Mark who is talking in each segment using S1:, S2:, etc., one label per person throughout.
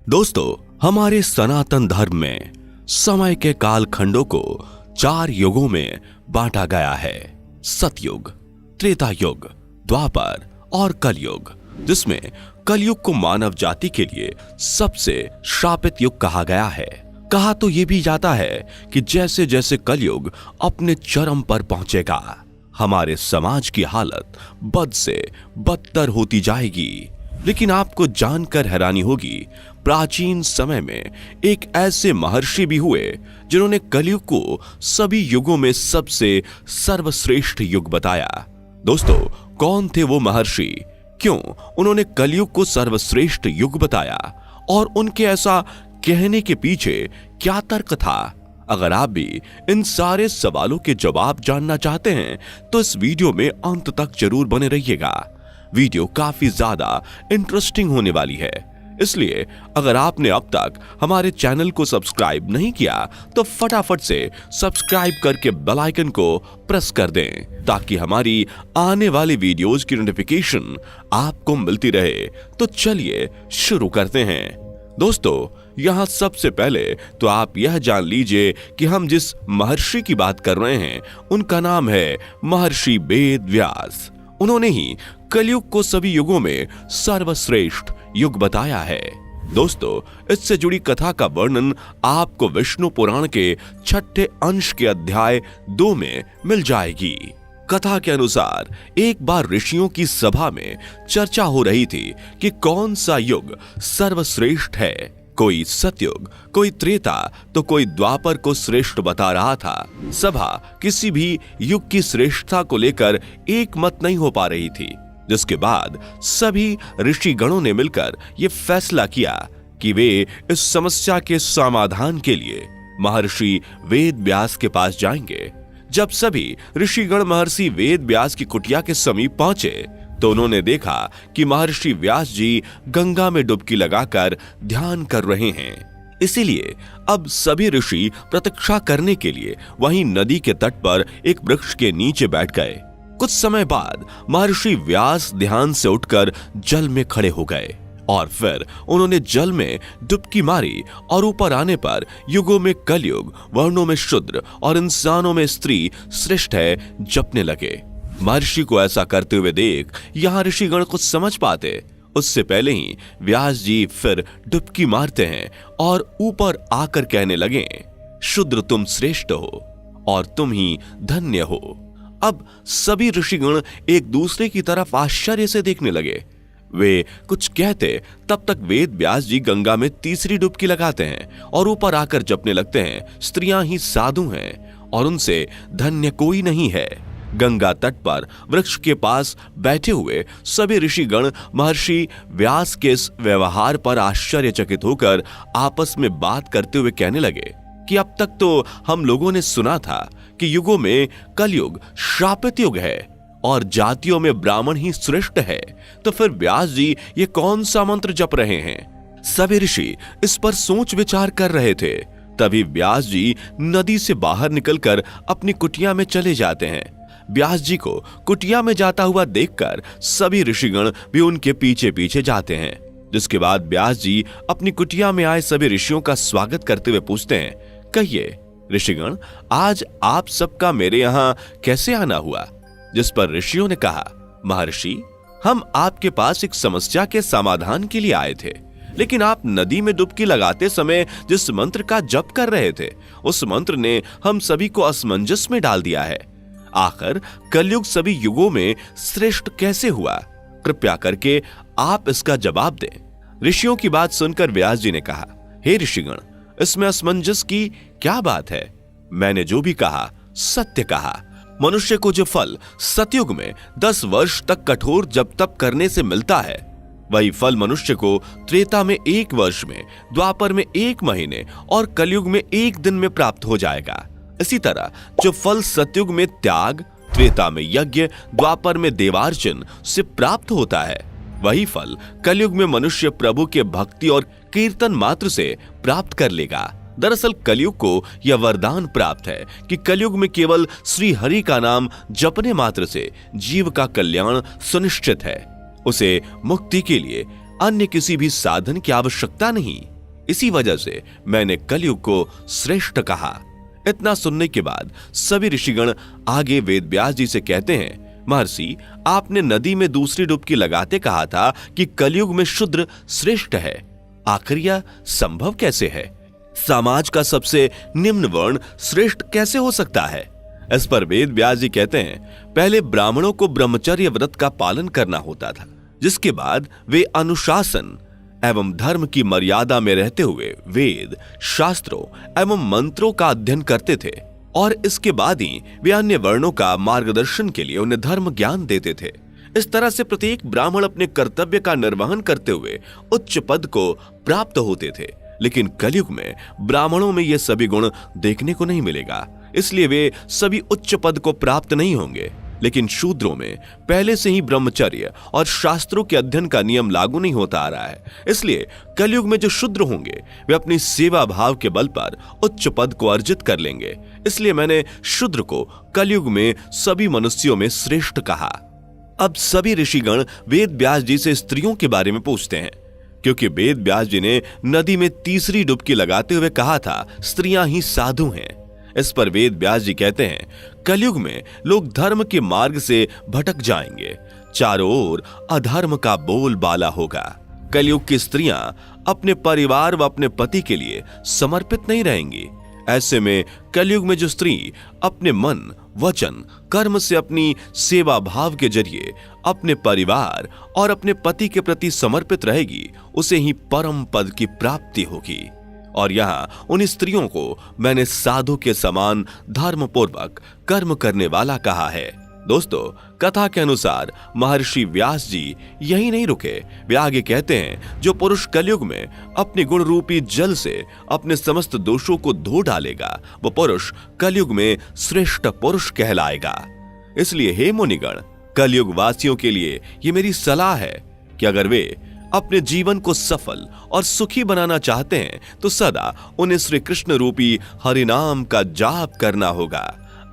S1: दोस्तों, हमारे सनातन धर्म में समय के काल खंडों को 4 युगों में बांटा गया है। सतयुग, त्रेता युग, द्वापर और कलयुग, जिसमें कलयुग को मानव जाति के लिए सबसे श्रापित युग कहा गया है। कहा तो यह भी जाता है कि जैसे जैसे कलयुग अपने चरम पर पहुंचेगा, हमारे समाज की हालत बद से बदतर होती जाएगी। लेकिन आपको जानकर हैरानी होगी, प्राचीन समय में एक ऐसे महर्षि भी हुए जिन्होंने कलयुग को सभी युगों में सबसे सर्वश्रेष्ठ युग बताया। दोस्तों, कौन थे वो महर्षि? क्यों उन्होंने कलयुग को सर्वश्रेष्ठ युग बताया? और उनके ऐसा कहने के पीछे क्या तर्क था? अगर आप भी इन सारे सवालों के जवाब जानना चाहते हैं तो इस वीडियो में अंत तक जरूर बने रहिएगा। वीडियो काफी ज्यादा इंटरेस्टिंग होने वाली है, इसलिए अगर आपने अब तक हमारे चैनल को सब्सक्राइब नहीं किया तो फटाफट से सब्सक्राइब करके बेल आइकन को प्रेस कर दें, ताकि हमारी आने वाली वीडियोस की नोटिफिकेशन आपको मिलती रहे। तो चलिए शुरू करते हैं। दोस्तों, यहां सबसे पहले तो आप यह जान लीजिए कि हम जिस महर्षि की बात कर रहे हैं उनका नाम है महर्षि वेद व्यास। उन्होंने ही कलयुग को सभी युगों में सर्वश्रेष्ठ युग बताया है। दोस्तों, इससे जुड़ी कथा का वर्णन आपको विष्णु पुराण के 6ठे अंश के अध्याय 2 में मिल जाएगी। कथा के अनुसार एक बार ऋषियों की सभा में चर्चा हो रही थी कि कौन सा युग सर्वश्रेष्ठ है। कोई सतयुग, कोई त्रेता तो कोई द्वापर को श्रेष्ठ बता रहा था। सभा किसी भी युग की श्रेष्ठता को लेकर एक मत नहीं हो पा रही थी, जिसके बाद सभी ऋषि गणों ने मिलकर यह फैसला किया कि वे इस समस्या के समाधान के लिए महर्षि वेद व्यास के पास जाएंगे। जब सभी ऋषिगण महर्षि वेद व्यास की कुटिया के समीप पहुंचे तो उन्होंने देखा कि महर्षि व्यास जी गंगा में डुबकी लगाकर ध्यान कर रहे हैं। इसीलिए अब सभी ऋषि प्रतीक्षा करने के लिए वहीं नदी के तट पर एक वृक्ष के नीचे बैठ गए। कुछ समय बाद महर्षि व्यास ध्यान से उठकर जल में खड़े हो गए और फिर उन्होंने जल में डुबकी मारी और ऊपर आने पर युगों में कलयुग, वर्णों में शूद्र और इंसानों में स्त्री श्रेष्ठ है जपने लगे। महर्षि को ऐसा करते हुए देख यहां ऋषिगण कुछ समझ पाते उससे पहले ही व्यास जी फिर डुबकी मारते हैं और ऊपर आकर कहने लगे, शूद्र तुम श्रेष्ठ हो और तुम ही धन्य हो। अब सभी ऋषिगण एक दूसरे की तरफ आश्चर्य से देखने लगे। वे कुछ कहते तब तक वेद व्यास जी गंगा में तीसरी डुबकी लगाते हैं और ऊपर आकर जपने लगते हैं, स्त्रियां ही साधु हैं और उनसे धन्य कोई नहीं है। गंगा तट पर वृक्ष के पास बैठे हुए सभी ऋषिगण महर्षि व्यास के इस व्यवहार पर आश्चर्यचकित होकर आपस में बात करते हुए कहने लगे कि अब तक तो हम लोगों ने सुना था कि युगों में कलयुग श्रापित युग है और जातियों में ब्राह्मण ही श्रेष्ठ है, तो फिर व्यास जी ये कौन सा मंत्र जप रहे हैं? सभी ऋषि इस पर सोच विचार कर रहे थे। तभी व्यास जी नदी से बाहर निकलकर अपनी कुटिया में चले जाते हैं। व्यास जी को कुटिया में जाता हुआ देखकर सभी ऋषिगण भी उनके पीछे पीछे जाते हैं। जिसके बाद व्यास जी अपनी कुटिया में आए सभी ऋषियों का स्वागत करते हुए पूछते हैं, कहिए ऋषिगण, आज आप सबका मेरे यहाँ कैसे आना हुआ? जिस पर ऋषियों ने कहा, महर्षि, हम आपके पास एक समस्या के समाधान के लिए आए थे, लेकिन आप नदी में डुबकी लगाते समय जिस मंत्र का जप कर रहे थे उस मंत्र ने हम सभी को असमंजस में डाल दिया है। आखिर कलयुग सभी युगों में श्रेष्ठ कैसे हुआ? कृपया करके आप इसका जवाब दें। ऋषियों की बात सुनकर व्यास जी ने कहा, हे ऋषिगण, इसमें असमंजस की क्या बात है? मैंने जो भी कहा सत्य कहा। मनुष्य को जो फल सतयुग में 10 वर्ष तक कठोर जप तप करने से मिलता है, वही फल मनुष्य को त्रेता में 1 वर्ष में, द्वापर में 1 महीने और कलयुग में 1 दिन में प्राप्त हो जाएगा। इसी तरह जो फल सतयुग में त्याग, त्रेता में यज्ञ, द्वापर में देवार्चन से प्राप्त होता है, वही फल कलयुग में मनुष्य प्रभु के भक्ति और कीर्तन मात्र से प्राप्त कर लेगा। दरअसल कलयुग को यह वरदान प्राप्त है कि कलयुग में केवल श्री हरि का नाम जपने मात्र से जीव का कल्याण सुनिश्चित है। उसे मुक्ति के लिए अन्य किसी भी साधन की आवश्यकता नहीं। इसी वजह से मैंने कलयुग को श्रेष्ठ कहा। इतना सुनने के बाद सभी ऋषिगण आगे वेद व्यास जी से कहते हैं, महर्षि, आपने नदी में दूसरी डुबकी लगाते कहा था कि कलयुग में शूद्र श्रेष्ठ है। आखिर यह संभव कैसे है? समाज का सबसे निम्न वर्ण श्रेष्ठ कैसे हो सकता है? इस पर वेद व्यास जी कहते हैं, पहले ब्राह्मणों को ब्रह्मचर्य व्रत का पालन करना होता था, जिसके बाद वे अनुशासन एवं धर्म की मर्यादा में रहते हुए वेद, शास्त्रों एवं मंत्रों का अध्ययन करते थे, और इसके बाद ही वे अन्य वर्णों का मार्गदर्शन के लिए उन्हें धर्म ज्ञान देते थे। इस तरह से प्रत्येक ब्राह्मण अपने कर्तव्य का निर्वहन करते हुए उच्च पद को प्राप्त होते थे। लेकिन कलयुग में ब्राह्मणों में ये सभी गुण देखने को नहीं मिलेगा, इसलिए वे सभी उच्च पद को प्राप्त नहीं होंगे। लेकिन शूद्रों में पहले से ही ब्रह्मचर्य और शास्त्रों के अध्ययन का नियम लागू नहीं होता आ रहा है, इसलिए कलयुग में जो शूद्र होंगे वे अपनी सेवा भाव के बल पर उच्च पद को अर्जित कर लेंगे। इसलिए मैंने शूद्र को कलयुग में सभी मनुष्यों में श्रेष्ठ कहा। अब सभी ऋषिगण वेद व्यास जी से स्त्रियों के बारे में पूछते हैं, क्योंकि वेद व्यास जी ने नदी में तीसरी डुबकी लगाते हुए कहा था, स्त्रियां ही साधु हैं। इस पर वेद व्यास जी कहते हैं, कलयुग में लोग धर्म के मार्ग से भटक जाएंगे, चारों ओर अधर्म का बोलबाला होगा। कलयुग की स्त्रियां अपने परिवार व अपने पति के लिए समर्पित नहीं रहेंगी। ऐसे में कलयुग में जो स्त्री अपने मन, वचन, कर्म से अपनी सेवा भाव के जरिए अपने परिवार और अपने पति के प्रति समर्पित रहेगी, उसे ही परम पद की प्राप्ति होगी। और यहाँ उन स्त्रियों को मैंने साधु के समान धर्म पूर्वक कर्म करने वाला कहा है। दोस्तों, कथा के अनुसार महर्षि व्यास जी यही नहीं रुके, वे आगे कहते हैं, जो पुरुष कलयुग में अपने गुण रूपी जल से अपने समस्त दोषों को धो डालेगा, वो पुरुष कलयुग में श्रेष्ठ पुरुष कहलाएगा। इसलिए हे मुनिगण, कलयुग वासियों के लिए ये मेरी सलाह है कि अगर वे अपने जीवन को सफल और सुखी बनाना चाहते हैं तो सदा उन्हें श्री कृष्ण रूपी हरिनाम का जाप करना होगा।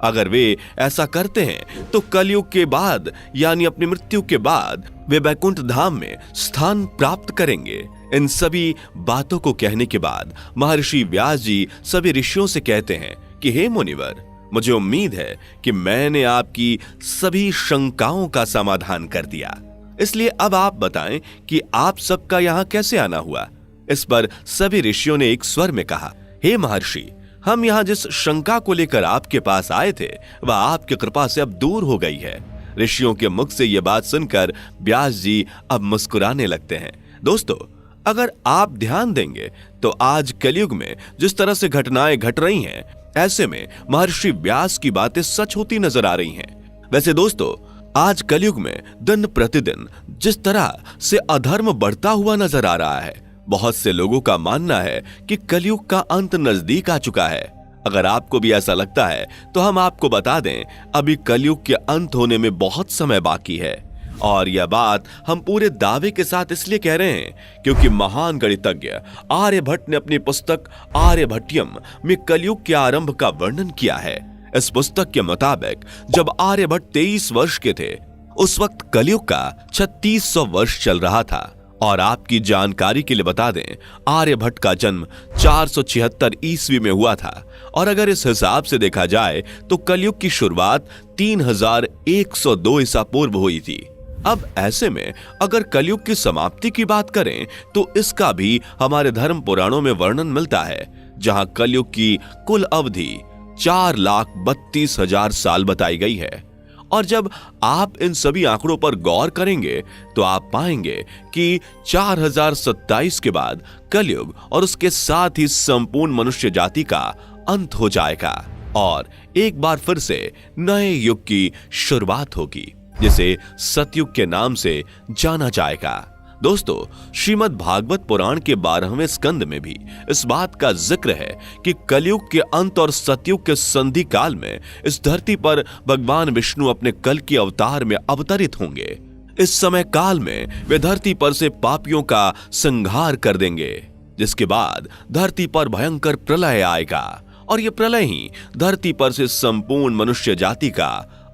S1: अगर वे ऐसा करते हैं तो कलयुग के बाद यानी अपनी मृत्यु के बाद वे वैकुंठ धाम में स्थान प्राप्त करेंगे। इन सभी बातों को कहने के बाद महर्षि व्यास जी सभी ऋषियों से कहते हैं कि हे मुनिवर, मुझे उम्मीद है कि मैंने आपकी सभी शंकाओं का समाधान कर दिया। इसलिए अब आप बताएं कि आप सबका यहाँ कैसे आना हुआ। इस पर सभी ऋषियों ने एक स्वर में कहा, हे महर्षि, हम यहाँ जिस शंका को लेकर आपके पास आए थे वह आपकी कृपा से अब दूर हो गई है। ऋषियों के मुख से यह बात सुनकर व्यास जी अब मुस्कुराने लगते हैं। दोस्तों, अगर आप ध्यान देंगे तो आज कलयुग में जिस तरह से घटनाएं घट रही हैं, ऐसे में महर्षि व्यास की बातें सच होती नजर आ रही हैं। वैसे दोस्तों, आज कलयुग में दिन प्रतिदिन जिस तरह से अधर्म बढ़ता हुआ नजर आ रहा है, बहुत से लोगों का मानना है कि कलयुग का अंत नजदीक आ चुका है। अगर आपको भी ऐसा लगता है तो हम आपको बता दें, अभी कलयुग के अंत होने में बहुत समय बाकी है। और यह बात हम पूरे दावे के साथ इसलिए कह रहे हैं क्योंकि महान गणितज्ञ आर्यभट्ट ने अपनी पुस्तक आर्यभट्टियम में कलयुग के आरंभ का वर्णन किया है। इस पुस्तक के मुताबिक जब आर्यभट्ट 23 वर्ष के थे, उस वक्त कलयुग का 3600 वर्ष चल रहा था। और आपकी जानकारी के लिए बता दें, आर्यभट्ट का जन्म 476 ईस्वी में हुआ था। और अगर इस हिसाब से देखा जाए तो कलयुग की शुरुआत 3102 ईसा पूर्व हुई थी। अब ऐसे में अगर कलयुग की समाप्ति की बात करें तो इसका भी हमारे धर्म पुराणों में वर्णन मिलता है, जहां कलयुग की कुल अवधि 4,32,000 साल बताई गई है। और जब आप इन सभी आंकड़ों पर गौर करेंगे तो आप पाएंगे कि 4027 के बाद कलयुग और उसके साथ ही संपूर्ण मनुष्य जाति का अंत हो जाएगा और एक बार फिर से नए युग की शुरुआत होगी, जिसे सतयुग के नाम से जाना जाएगा। दोस्तों, श्रीमद् भागवत पुराण के 12वें स्कंद में भी इस बात का जिक्र है कि कलयुग के अंत और सतयुग के संधि काल में इस धरती पर भगवान विष्णु अपने कल के अवतार में अवतरित होंगे। इस समय काल में वे धरती पर से पापियों का संहार कर देंगे, जिसके बाद धरती पर भयंकर प्रलय आएगा और यह प्रलय ही धरती पर से संपूर्ण मनुष्य जाति का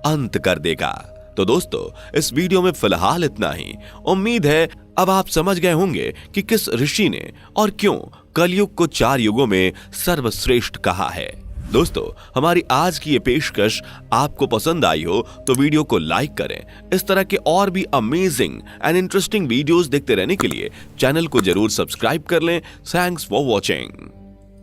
S1: अंत कर देगा। तो दोस्तों इस वीडियो में फिलहाल इतना ही। उम्मीद है अब आप समझ गए होंगे कि किस ऋषि ने और क्यों कलयुग को 4 युगों में सर्वश्रेष्ठ कहा है। दोस्तों हमारी आज की ये पेशकश आपको पसंद आई हो तो वीडियो को लाइक करें। इस तरह के और भी अमेजिंग एंड इंटरेस्टिंग वीडियोस देखते रहने के लिए चैनल को जरूर सब्सक्राइब कर लें। Thanks for watching.